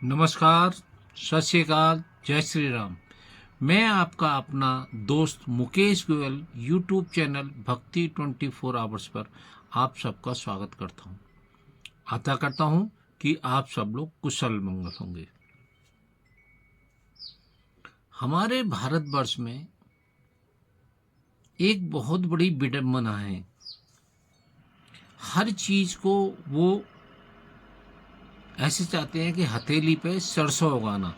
नमस्कार, सत श्री अकाल, जय श्री राम। मैं आपका अपना दोस्त मुकेश गोयल यूट्यूब चैनल भक्ति 24 आवर्स पर आप सबका स्वागत करता हूं। आशा करता हूं कि आप सब लोग कुशल मंगल होंगे। हमारे भारतवर्ष में एक बहुत बड़ी विडंबना है। हर चीज को वो ऐसे चाहते हैं कि हथेली पे सरसों उगाना।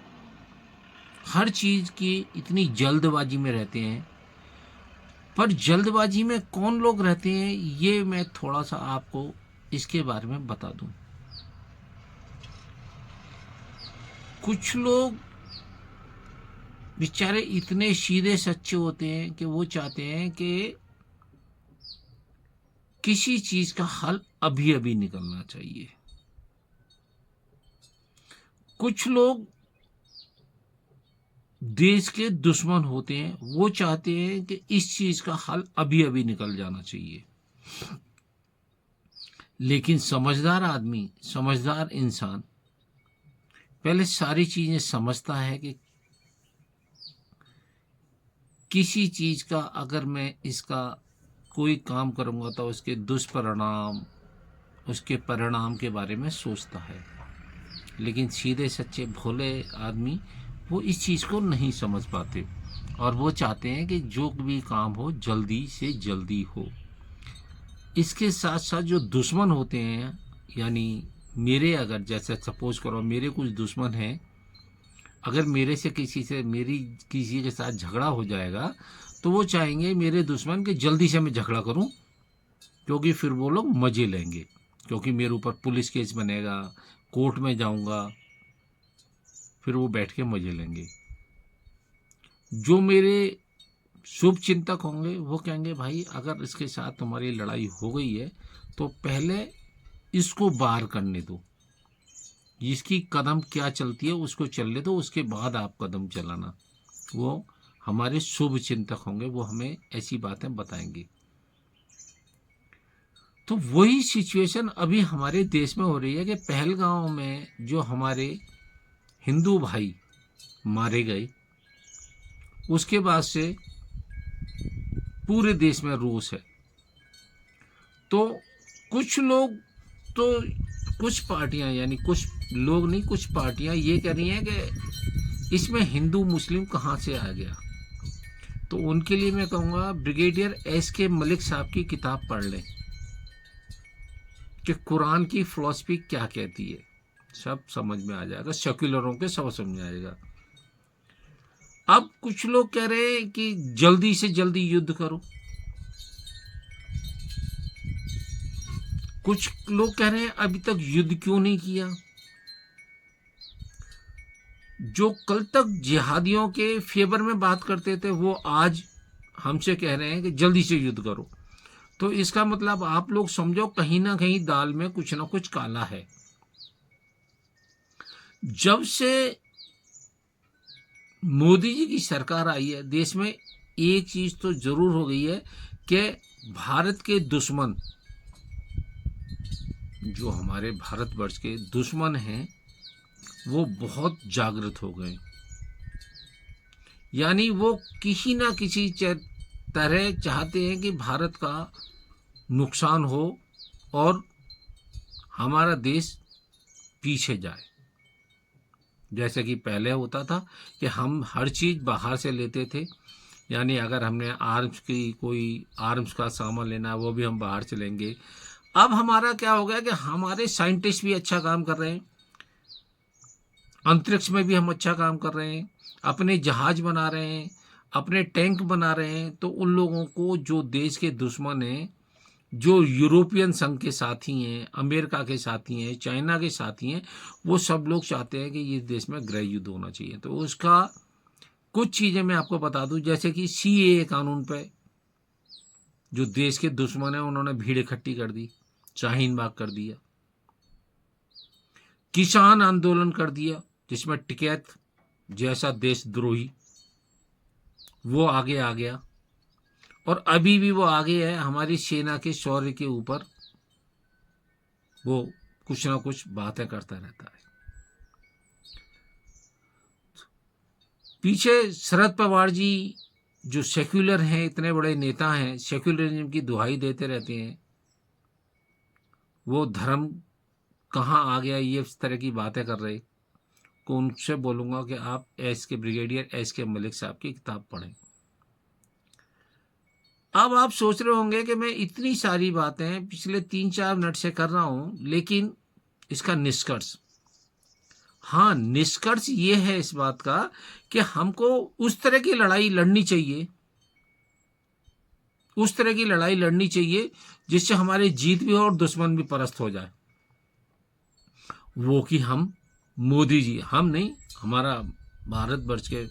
हर चीज की इतनी जल्दबाजी में रहते हैं। पर जल्दबाजी में कौन लोग रहते हैं, ये मैं थोड़ा सा आपको इसके बारे में बता दूं। कुछ लोग बेचारे इतने सीधे सच्चे होते हैं कि वो चाहते हैं कि किसी चीज का हल अभी अभी निकलना चाहिए। कुछ लोग देश के दुश्मन होते हैं, वो चाहते हैं कि इस चीज का हल अभी अभी निकल जाना चाहिए। लेकिन समझदार आदमी, समझदार इंसान पहले सारी चीजें समझता है कि किसी चीज का अगर मैं इसका कोई काम करूंगा तो उसके दुष्परिणाम, उसके परिणाम के बारे में सोचता है। लेकिन सीधे सच्चे भोले आदमी वो इस चीज को नहीं समझ पाते और वो चाहते हैं कि जो भी काम हो जल्दी से जल्दी हो। इसके साथ साथ जो दुश्मन होते हैं, यानी मेरे, अगर जैसे सपोज करो मेरे कुछ दुश्मन हैं, अगर मेरी किसी के साथ झगड़ा हो जाएगा तो वो चाहेंगे मेरे दुश्मन कि जल्दी से मैं झगड़ा करूं, क्योंकि फिर वो लोग मजे लेंगे, क्योंकि मेरे ऊपर पुलिस केस बनेगा, कोर्ट में जाऊंगा, फिर वो बैठ के मजे लेंगे। जो मेरे शुभ चिंतक होंगे वो कहेंगे भाई अगर इसके साथ तुम्हारी लड़ाई हो गई है तो पहले इसको बाहर करने दो, जिसकी कदम क्या चलती है उसको चलने दो, उसके बाद आप कदम चलाना। वो हमारे शुभ चिंतक होंगे, वो हमें ऐसी बातें बताएंगे। तो वही सिचुएशन अभी हमारे देश में हो रही है कि पहलगांव में जो हमारे हिंदू भाई मारे गए, उसके बाद से पूरे देश में रोष है। तो कुछ लोग, तो कुछ पार्टियां, यानी कुछ लोग नहीं, कुछ पार्टियां ये कह रही हैं कि इसमें हिंदू मुस्लिम कहां से आ गया। तो उनके लिए मैं कहूंगा ब्रिगेडियर एस.के. मलिक साहब की किताब पढ़ लें कि कुरान की फिलॉसफी क्या कहती है, सब समझ में आ जाएगा। सेक्युलरों के सब समझ में आएगा। अब कुछ लोग कह रहे हैं कि जल्दी से जल्दी युद्ध करो, कुछ लोग कह रहे हैं अभी तक युद्ध क्यों नहीं किया। जो कल तक जिहादियों के फेवर में बात करते थे वो आज हमसे कह रहे हैं कि जल्दी से युद्ध करो। तो इसका मतलब आप लोग समझो कहीं ना कहीं दाल में कुछ ना कुछ काला है। जब से मोदी जी की सरकार आई है, देश में एक चीज तो जरूर हो गई है कि भारत के दुश्मन, जो हमारे भारतवर्ष के दुश्मन हैं, वो बहुत जागृत हो गए। यानी वो किसी ना किसी तरह चाहते हैं कि भारत का नुकसान हो और हमारा देश पीछे जाए। जैसे कि पहले होता था कि हम हर चीज बाहर से लेते थे, यानी अगर हमने कोई आर्म्स का सामान लेना है वो भी हम बाहर से लेंगे। अब हमारा क्या हो गया कि हमारे साइंटिस्ट भी अच्छा काम कर रहे हैं, अंतरिक्ष में भी हम अच्छा काम कर रहे हैं, अपने जहाज बना रहे हैं, अपने टैंक बना रहे हैं। तो उन लोगों को, जो देश के दुश्मन हैं, जो यूरोपियन संघ के साथी हैं, अमेरिका के साथी हैं, चाइना के साथी हैं, वो सब लोग चाहते हैं कि ये देश में गृह युद्ध होना चाहिए। तो उसका कुछ चीजें मैं आपको बता दूं, जैसे कि सीएए कानून पे जो देश के दुश्मन हैं उन्होंने भीड़ इकट्ठी कर दी, शाहीन बाग कर दिया, किसान आंदोलन कर दिया, जिसमें टिकैत जैसा देशद्रोही वो आगे आ गया, और अभी भी वो आगे है। हमारी सेना के शौर्य के ऊपर वो कुछ ना कुछ बातें करता रहता है। पीछे शरद पवार जी जो सेक्युलर हैं, इतने बड़े नेता हैं, सेक्युलरिज्म की दुहाई देते रहते हैं, वो धर्म कहाँ आ गया ये इस तरह की बातें कर रहे, को उनसे बोलूँगा कि आप एस के ब्रिगेडियर एस के मलिक साहब की किताब पढ़ें। अब आप सोच रहे होंगे कि मैं इतनी सारी बातें पिछले 3-4 मिनट से कर रहा हूँ, लेकिन इसका निष्कर्ष, हाँ निष्कर्ष ये है इस बात का कि हमको उस तरह की लड़ाई लड़नी चाहिए, उस तरह की लड़ाई लड़नी चाहिए जिससे हमारी जीत भी हो और दुश्मन भी परास्त हो जाए। वो कि हम मोदी जी, हम नहीं, हमारा भारतवर्ष के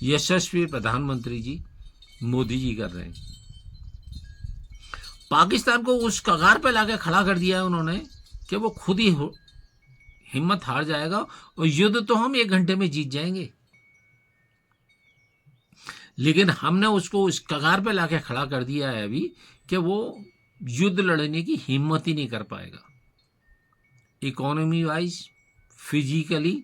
यशस्वी प्रधानमंत्री जी मोदी जी कर रहे हैं। पाकिस्तान को उस कगार पे लाके खड़ा कर दिया है उन्होंने कि वो खुद ही हिम्मत हार जाएगा और युद्ध तो हम 1 घंटे में जीत जाएंगे, लेकिन हमने उसको इस कगार पे लाके खड़ा कर दिया है अभी कि वो युद्ध लड़ने की हिम्मत ही नहीं कर पाएगा। इकोनॉमी वाइज, फिजिकली,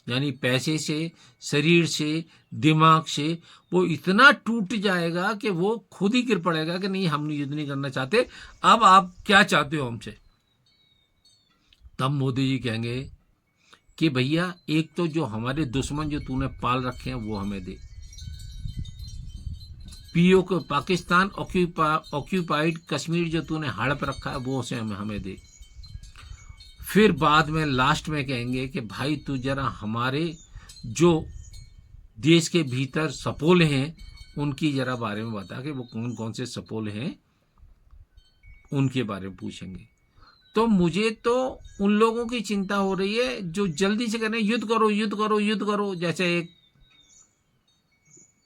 यानी पैसे से, शरीर से, दिमाग से वो इतना टूट जाएगा कि वो खुद ही गिर पड़ेगा कि नहीं, हम युद्ध नहीं करना चाहते, अब आप क्या चाहते हो हमसे। तब मोदी जी कहेंगे कि भैया एक तो जो हमारे दुश्मन जो तूने पाल रखे हैं वो हमें दे, पीओ को पाकिस्तान ऑक्यूपाइड कश्मीर जो तूने हड़प रखा है वो उसे हमें दे। फिर बाद में लास्ट में कहेंगे कि भाई तू जरा हमारे जो देश के भीतर सपोले हैं उनकी जरा बारे में बता कि वो कौन कौन से सपोले हैं, उनके बारे में पूछेंगे। तो मुझे तो उन लोगों की चिंता हो रही है जो जल्दी से कहने युद्ध करो युद्ध करो युद्ध करो। जैसे एक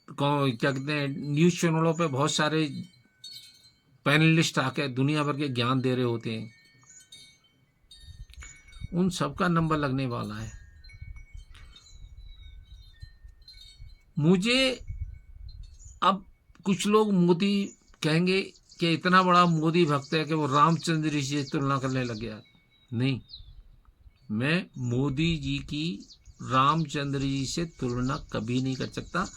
क्या कहते हैं, न्यूज चैनलों पे बहुत सारे पैनलिस्ट आके दुनिया भर के ज्ञान दे रहे होते हैं, उन सबका नंबर लगने वाला है। मुझे अब कुछ लोग मोदी कहेंगे कि इतना बड़ा मोदी भक्त है कि वो रामचंद्र जी से तुलना करने लग गया। नहीं, मैं मोदी जी की रामचंद्र जी से तुलना कभी नहीं कर सकता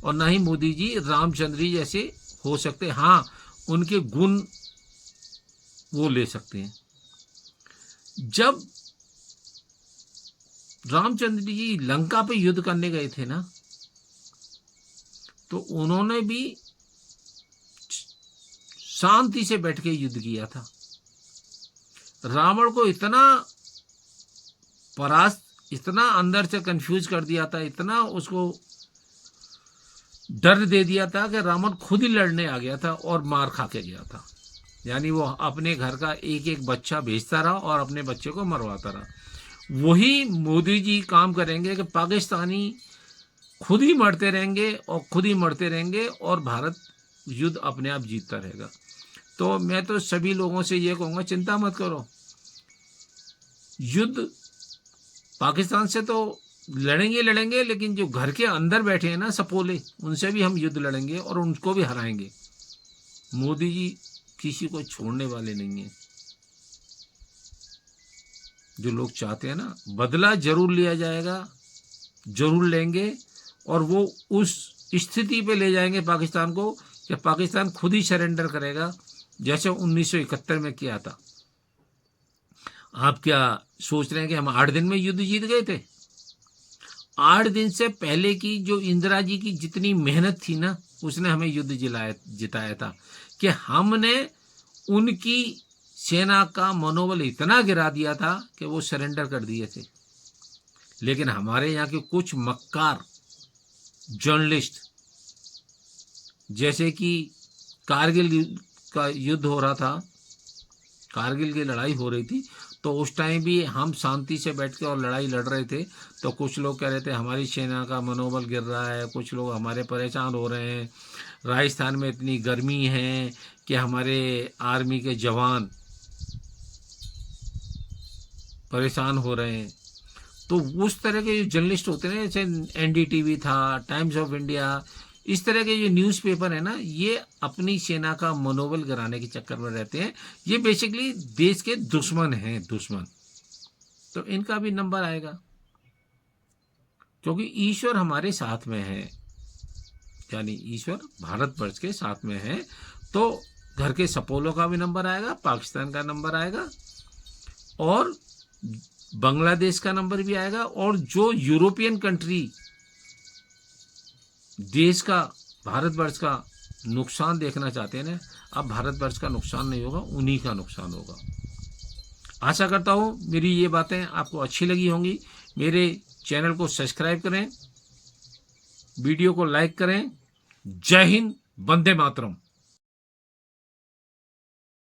और ना ही मोदी जी रामचंद्र जी जैसे हो सकते। हाँ, उनके गुण वो ले सकते हैं। जब रामचंद्र जी लंका पे युद्ध करने गए थे ना, तो उन्होंने भी शांति से बैठ के युद्ध किया था। रावण को इतना परास्त, इतना अंदर से कंफ्यूज कर दिया था, इतना उसको डर दे दिया था कि रावण खुद ही लड़ने आ गया था और मार खा के गया था। यानी वो अपने घर का एक एक बच्चा भेजता रहा और अपने बच्चे को मरवाता रहा। वही मोदी जी काम करेंगे कि पाकिस्तानी खुद ही मरते रहेंगे और खुद ही मरते रहेंगे और भारत युद्ध अपने आप जीतता रहेगा। तो मैं तो सभी लोगों से ये कहूँगा, चिंता मत करो, युद्ध पाकिस्तान से तो लड़ेंगे लड़ेंगे, लेकिन जो घर के अंदर बैठे हैं ना सपोले, उनसे भी हम युद्ध लड़ेंगे और उनको भी हराएंगे। मोदी जी किसी को छोड़ने वाले नहीं हैं। जो लोग चाहते हैं ना, बदला जरूर लिया जाएगा, जरूर लेंगे और वो उस स्थिति पे ले जाएंगे पाकिस्तान को कि पाकिस्तान खुद ही सरेंडर करेगा, जैसे 1971 में किया था। आप क्या सोच रहे हैं कि हम 8 दिन में युद्ध जीत गए थे? 8 दिन से पहले की जो इंदिरा जी की जितनी मेहनत थी ना, उसने हमें युद्ध जिताया था कि हमने उनकी सेना का मनोबल इतना गिरा दिया था कि वो सरेंडर कर दिए थे। लेकिन हमारे यहाँ के कुछ मक्कार जर्नलिस्ट, जैसे कि कारगिल का युद्ध हो रहा था, कारगिल की लड़ाई हो रही थी, तो उस टाइम भी हम शांति से बैठ के और लड़ाई लड़ रहे थे, तो कुछ लोग कह रहे थे हमारी सेना का मनोबल गिर रहा है, कुछ लोग हमारे परेशान हो रहे हैं, राजस्थान में इतनी गर्मी है कि हमारे आर्मी के जवान परेशान हो रहे हैं। तो उस तरह के जो जर्नलिस्ट होते हैं, जैसे एनडीटीवी था, टाइम्स ऑफ इंडिया, इस तरह के जो न्यूज़पेपर है ना, ये अपनी सेना का मनोबल गिराने के चक्कर में रहते हैं। ये बेसिकली देश के दुश्मन हैं, दुश्मन। तो इनका भी नंबर आएगा, क्योंकि ईश्वर हमारे साथ में है, यानी ईश्वर भारतवर्ष के साथ में है, तो घर के सपोलो का भी नंबर आएगा, पाकिस्तान का नंबर आएगा और बांग्लादेश का नंबर भी आएगा। और जो यूरोपियन कंट्री देश का, भारतवर्ष का नुकसान देखना चाहते हैं ना, अब भारतवर्ष का नुकसान नहीं होगा, उन्हीं का नुकसान होगा। आशा करता हूँ मेरी ये बातें आपको अच्छी लगी होंगी। मेरे चैनल को सब्सक्राइब करें, वीडियो को लाइक करें। जय हिंद, वंदे मातरम।